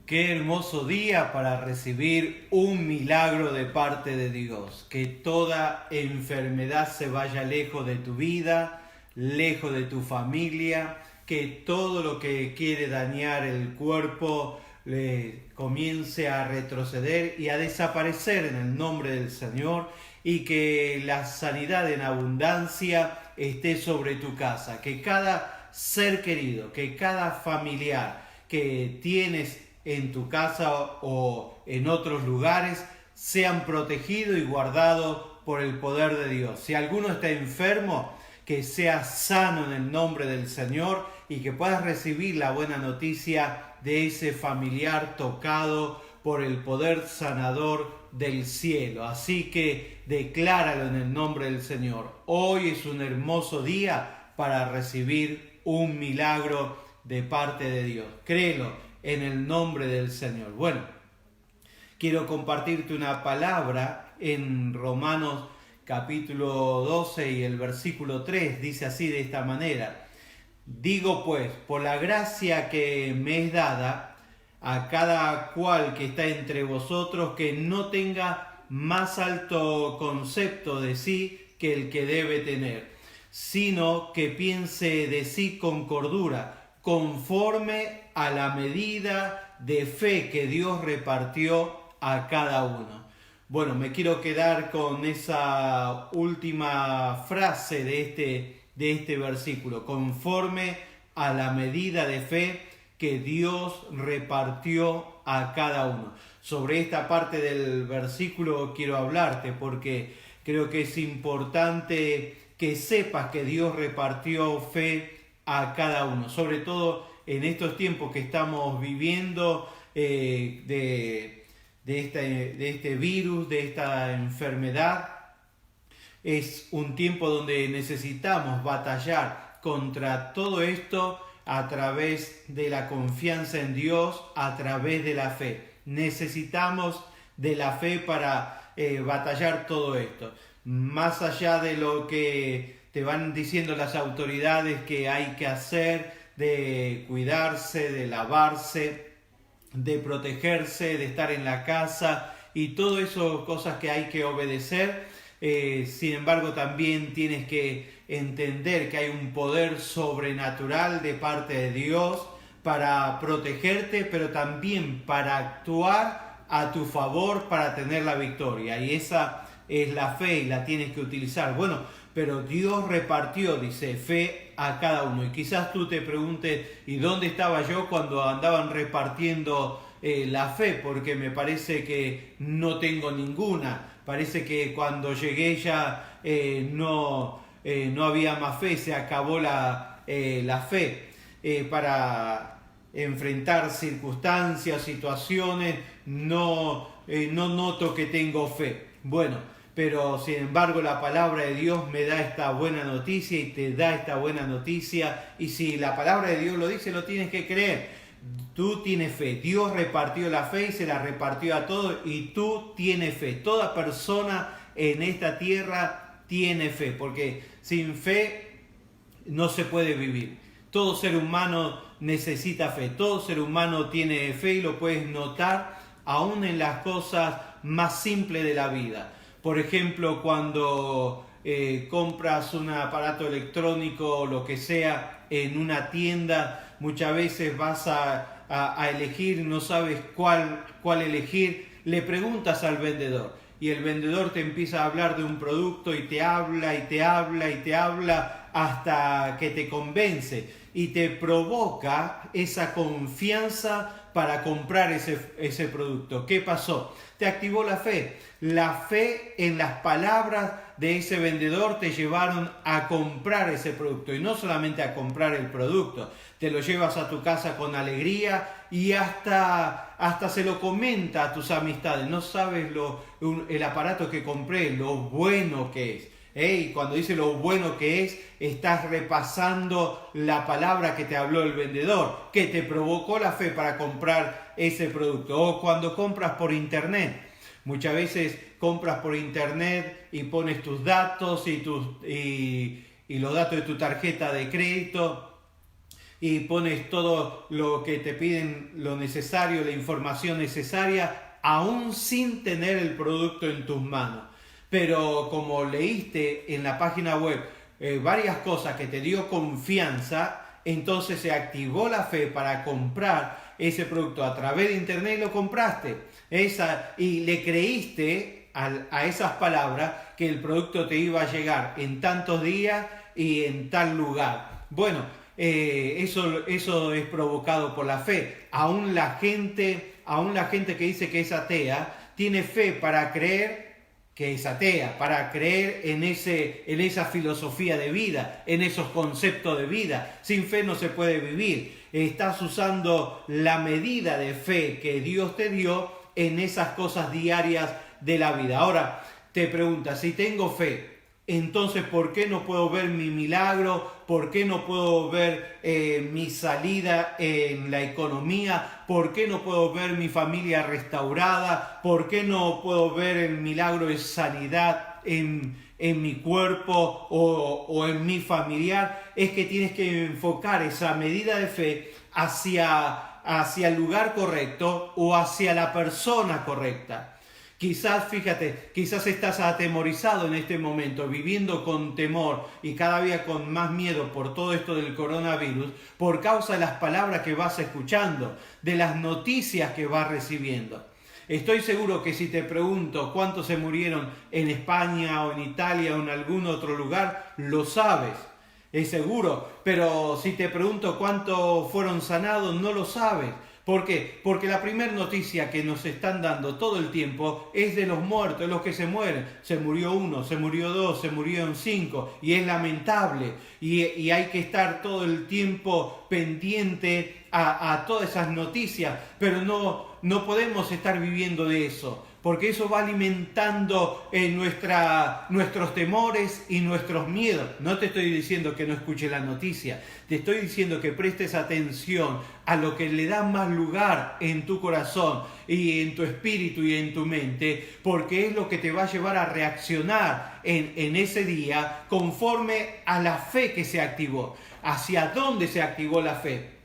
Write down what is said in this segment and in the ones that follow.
Qué hermoso día para recibir un milagro de parte de Dios. Que toda enfermedad se vaya lejos de tu vida, lejos de tu familia. Que todo lo que quiere dañar el cuerpo comience a retroceder y a desaparecer en el nombre del Señor. Y que la sanidad en abundancia esté sobre tu casa. Que cada ser querido, que cada familiar que tienes en tu casa o en otros lugares sean protegidos y guardados por el poder de Dios. Si alguno está enfermo, que sea sano en el nombre del Señor y que puedas recibir la buena noticia de ese familiar tocado por el poder sanador del cielo. Así que decláralo en el nombre del Señor. Hoy es un hermoso día para recibir un milagro de parte de Dios. Créelo en el nombre del Señor. Bueno, quiero compartirte una palabra en Romanos capítulo 12 y el versículo 3. Dice así, de esta manera: digo pues, por la gracia que me es dada a cada cual que está entre vosotros, que no tenga más alto concepto de sí que el que debe tener, sino que piense de sí con cordura, conforme a la medida de fe que Dios repartió a cada uno. Bueno, me quiero quedar con esa última frase de este versículo, conforme a la medida de fe que Dios repartió a cada uno. Sobre esta parte del versículo quiero hablarte porque creo que es importante que sepas que Dios repartió fe a cada uno, sobre todo en estos tiempos que estamos viviendo de este virus, de esta enfermedad. Es un tiempo donde necesitamos batallar contra todo esto a través de la confianza en Dios, a través de la fe. Necesitamos de la fe para batallar todo esto. Más allá de lo que te van diciendo las autoridades que hay que hacer, de cuidarse, de lavarse, de protegerse, de estar en la casa y todo eso, cosas que hay que obedecer. Sin embargo, también tienes que entender que hay un poder sobrenatural de parte de Dios para protegerte, pero también para actuar a tu favor para tener la victoria. Y esa es la fe y la tienes que utilizar. Bueno, pero Dios repartió, dice, fe a cada uno. Y quizás tú te preguntes, ¿y dónde estaba yo cuando andaban repartiendo la fe? Porque me parece que no tengo ninguna. Parece que cuando llegué ya no había más fe, se acabó la fe para enfrentar circunstancias, situaciones. No noto que tengo fe. Bueno, pero sin embargo la palabra de Dios me da esta buena noticia y te da esta buena noticia. Y si la palabra de Dios lo dice, lo tienes que creer. Tú tienes fe. Dios repartió la fe y se la repartió a todos y tú tienes fe. Toda persona en esta tierra tiene fe, porque sin fe no se puede vivir. Todo ser humano necesita fe. Todo ser humano tiene fe y lo puedes notar aún en las cosas más simples de la vida. Por ejemplo, cuando compras un aparato electrónico o lo que sea en una tienda, muchas veces vas a elegir, no sabes cuál elegir, le preguntas al vendedor y el vendedor te empieza a hablar de un producto y te habla y te habla y te habla hasta que te convence y te provoca esa confianza para comprar ese producto. ¿Qué pasó? Te activó la fe. La fe en las palabras de ese vendedor te llevaron a comprar ese producto. Y no solamente a comprar el producto, te lo llevas a tu casa con alegría y hasta se lo comenta a tus amistades. No sabes el aparato que compré, lo bueno que es. Y cuando dice lo bueno que es, estás repasando la palabra que te habló el vendedor, que te provocó la fe para comprar ese producto. O cuando compras por internet. Muchas veces compras por internet y pones tus datos y los datos de tu tarjeta de crédito y pones todo lo que te piden, lo necesario, la información necesaria, aún sin tener el producto en tus manos. Pero como leíste en la página web varias cosas que te dio confianza, entonces se activó la fe para comprar ese producto a través de internet y lo compraste. Y le creíste a esas palabras que el producto te iba a llegar en tantos días y en tal lugar. Bueno, eso es provocado por la fe. Aún la gente que dice que es atea tiene fe para creer que es atea, para creer en esa filosofía de vida, en esos conceptos de vida. Sin fe no se puede vivir. Estás usando la medida de fe que Dios te dio en esas cosas diarias de la vida. Ahora, te preguntas, si tengo fe, entonces ¿por qué no puedo ver mi milagro? ¿Por qué no puedo ver mi salida en la economía? ¿Por qué no puedo ver mi familia restaurada? ¿Por qué no puedo ver el milagro de sanidad en mi cuerpo o en mi familiar? Es que tienes que enfocar esa medida de fe hacia el lugar correcto o hacia la persona correcta. Quizás estás atemorizado en este momento, viviendo con temor y cada día con más miedo por todo esto del coronavirus, por causa de las palabras que vas escuchando, de las noticias que vas recibiendo. Estoy seguro que si te pregunto cuántos se murieron en España o en Italia o en algún otro lugar, lo sabes, es seguro. Pero si te pregunto cuántos fueron sanados, no lo sabes. ¿Por qué? Porque la primera noticia que nos están dando todo el tiempo es de los muertos, de los que se mueren. Se murió 1, se murió 2, se murieron 5 y es lamentable. Y hay que estar todo el tiempo pendiente a todas esas noticias, pero no podemos estar viviendo de eso. Porque eso va alimentando nuestros temores y nuestros miedos. No te estoy diciendo que no escuches la noticia, te estoy diciendo que prestes atención a lo que le da más lugar en tu corazón y en tu espíritu y en tu mente, porque es lo que te va a llevar a reaccionar en ese día conforme a la fe que se activó. ¿Hacia dónde se activó la fe?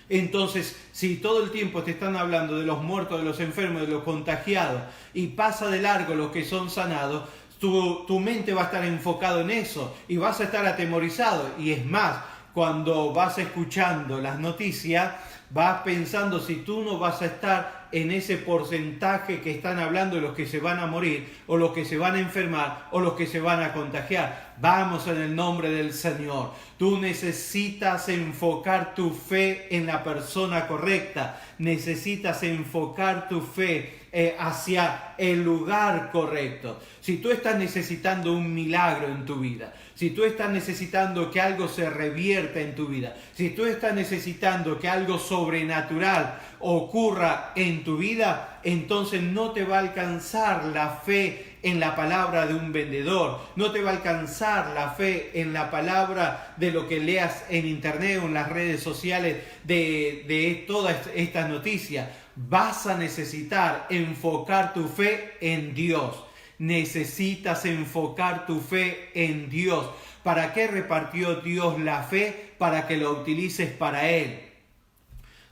Entonces, si todo el tiempo te están hablando de los muertos, de los enfermos, de los contagiados, y pasa de largo los que son sanados, tu mente va a estar enfocado en eso y vas a estar atemorizado. Y es más, cuando vas escuchando las noticias, vas pensando si tú no vas a estar en ese porcentaje que están hablando de los que se van a morir, o los que se van a enfermar, o los que se van a contagiar. Vamos en el nombre del Señor. Tú necesitas enfocar tu fe en la persona correcta. Necesitas enfocar tu fe hacia el lugar correcto. Si tú estás necesitando un milagro en tu vida, si tú estás necesitando que algo se revierta en tu vida, si tú estás necesitando que algo sobrenatural ocurra en tu vida, entonces no te va a alcanzar la fe en la palabra de un vendedor, no te va a alcanzar la fe en la palabra de lo que leas en internet o en las redes sociales de todas estas noticias. Vas a necesitar enfocar tu fe en Dios. Necesitas enfocar tu fe en Dios. ¿Para qué repartió Dios la fe? Para que la utilices para Él.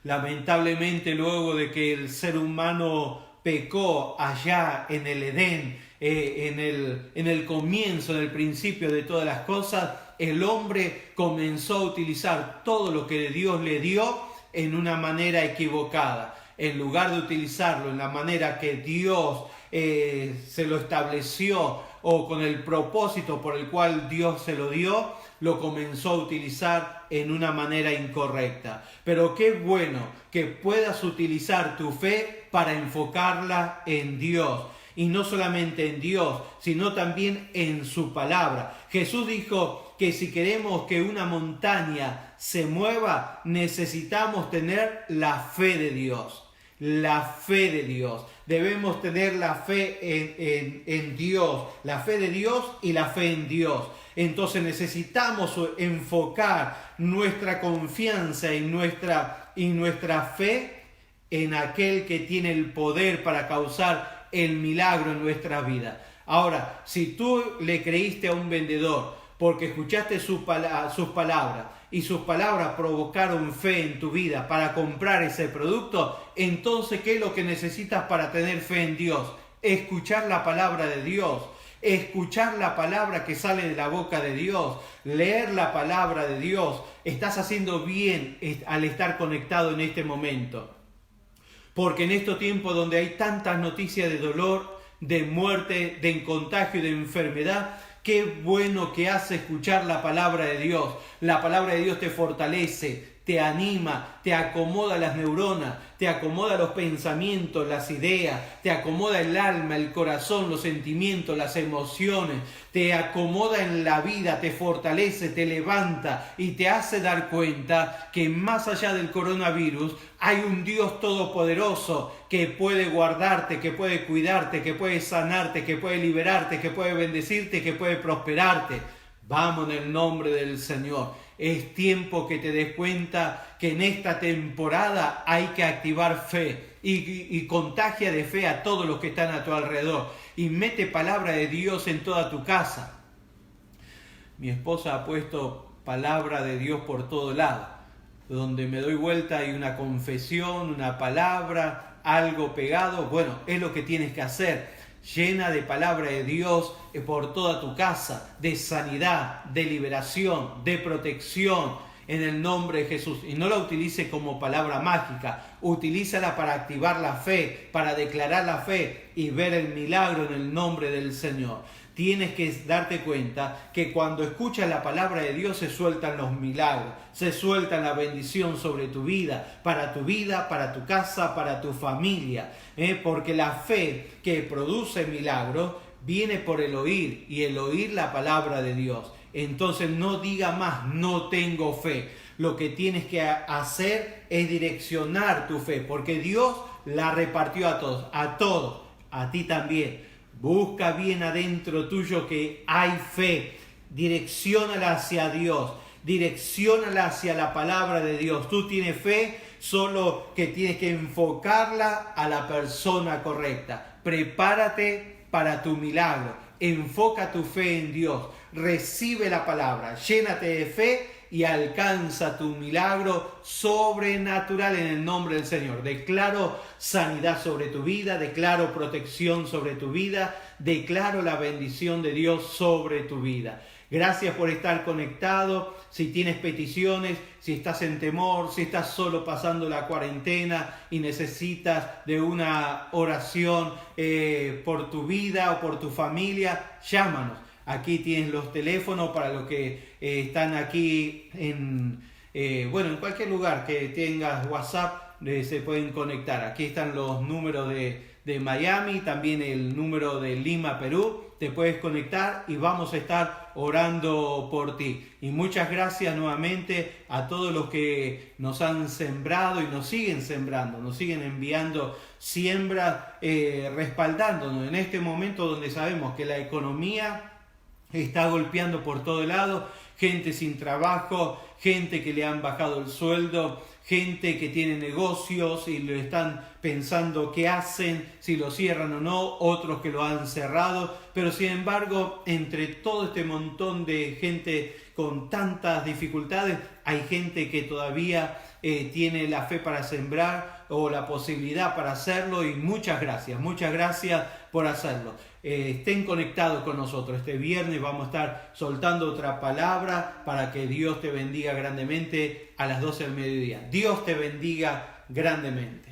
Lamentablemente, luego de que el ser humano pecó allá en el Edén, en el comienzo, en el principio de todas las cosas, el hombre comenzó a utilizar todo lo que Dios le dio en una manera equivocada. En lugar de utilizarlo en la manera que Dios se lo estableció o con el propósito por el cual Dios se lo dio, lo comenzó a utilizar en una manera incorrecta. Pero qué bueno que puedas utilizar tu fe para enfocarla en Dios. Y no solamente en Dios, sino también en su palabra. Jesús dijo que si queremos que una montaña se mueva, necesitamos tener la fe de Dios. La fe de Dios. Debemos tener la fe en Dios, la fe de Dios y la fe en Dios. Entonces necesitamos enfocar nuestra confianza y nuestra fe en aquel que tiene el poder para causar el milagro en nuestra vida. Ahora, si tú le creíste a un vendedor porque escuchaste sus palabras y sus palabras provocaron fe en tu vida para comprar ese producto, entonces, ¿qué es lo que necesitas para tener fe en Dios? Escuchar la palabra de Dios, escuchar la palabra que sale de la boca de Dios, leer la palabra de Dios. Estás haciendo bien al estar conectado en este momento. Porque en estos tiempos donde hay tantas noticias de dolor, de muerte, de contagio y de enfermedad, qué bueno que hace escuchar la palabra de Dios. La palabra de Dios te fortalece, te anima, te acomoda las neuronas, te acomoda los pensamientos, las ideas, te acomoda el alma, el corazón, los sentimientos, las emociones, te acomoda en la vida, te fortalece, te levanta y te hace dar cuenta que más allá del coronavirus hay un Dios todopoderoso que puede guardarte, que puede cuidarte, que puede sanarte, que puede liberarte, que puede bendecirte, que puede prosperarte. Vamos en el nombre del Señor. Es tiempo que te des cuenta que en esta temporada hay que activar fe y contagia de fe a todos los que están a tu alrededor. Y mete palabra de Dios en toda tu casa. Mi esposa ha puesto palabra de Dios por todo lado. Donde me doy vuelta hay una confesión, una palabra, algo pegado. Bueno, es lo que tienes que hacer. Llena de palabra de Dios por toda tu casa, de sanidad, de liberación, de protección, en el nombre de Jesús. Y no la utilice como palabra mágica, utilízala para activar la fe, para declarar la fe y ver el milagro en el nombre del Señor. Tienes que darte cuenta que cuando escuchas la palabra de Dios se sueltan los milagros, se sueltan la bendición sobre tu vida, para tu casa, para tu familia. Porque la fe que produce milagros viene por el oír y el oír la palabra de Dios. Entonces no diga más, no tengo fe. Lo que tienes que hacer es direccionar tu fe, porque Dios la repartió a todos, a ti también. Busca bien adentro tuyo que hay fe. Direcciónala hacia Dios. Direcciónala hacia la palabra de Dios. Tú tienes fe, solo que tienes que enfocarla a la persona correcta. Prepárate para tu milagro. Enfoca tu fe en Dios. Recibe la palabra. Llénate de fe y alcanza tu milagro sobrenatural en el nombre del Señor. Declaro sanidad sobre tu vida, declaro protección sobre tu vida, declaro la bendición de Dios sobre tu vida. Gracias por estar conectado. Si tienes peticiones, si estás en temor, si estás solo pasando la cuarentena y necesitas de una oración por tu vida o por tu familia, llámanos. Aquí tienes los teléfonos para los que están aquí en cualquier lugar que tengas WhatsApp, se pueden conectar. Aquí están los números de Miami, también el número de Lima, Perú. Te puedes conectar y vamos a estar orando por ti. Y muchas gracias nuevamente a todos los que nos han sembrado y nos siguen sembrando, nos siguen enviando siembras, respaldándonos en este momento donde sabemos que la economía está golpeando por todo lado, gente sin trabajo, gente que le han bajado el sueldo, gente que tiene negocios y lo están pensando qué hacen, si lo cierran o no, otros que lo han cerrado, pero sin embargo, entre todo este montón de gente con tantas dificultades, hay gente que todavía tiene la fe para sembrar o la posibilidad para hacerlo, y muchas gracias por hacerlo. Estén conectados con nosotros. Este viernes vamos a estar soltando otra palabra para que Dios te bendiga grandemente a las 12 del mediodía. Dios te bendiga grandemente.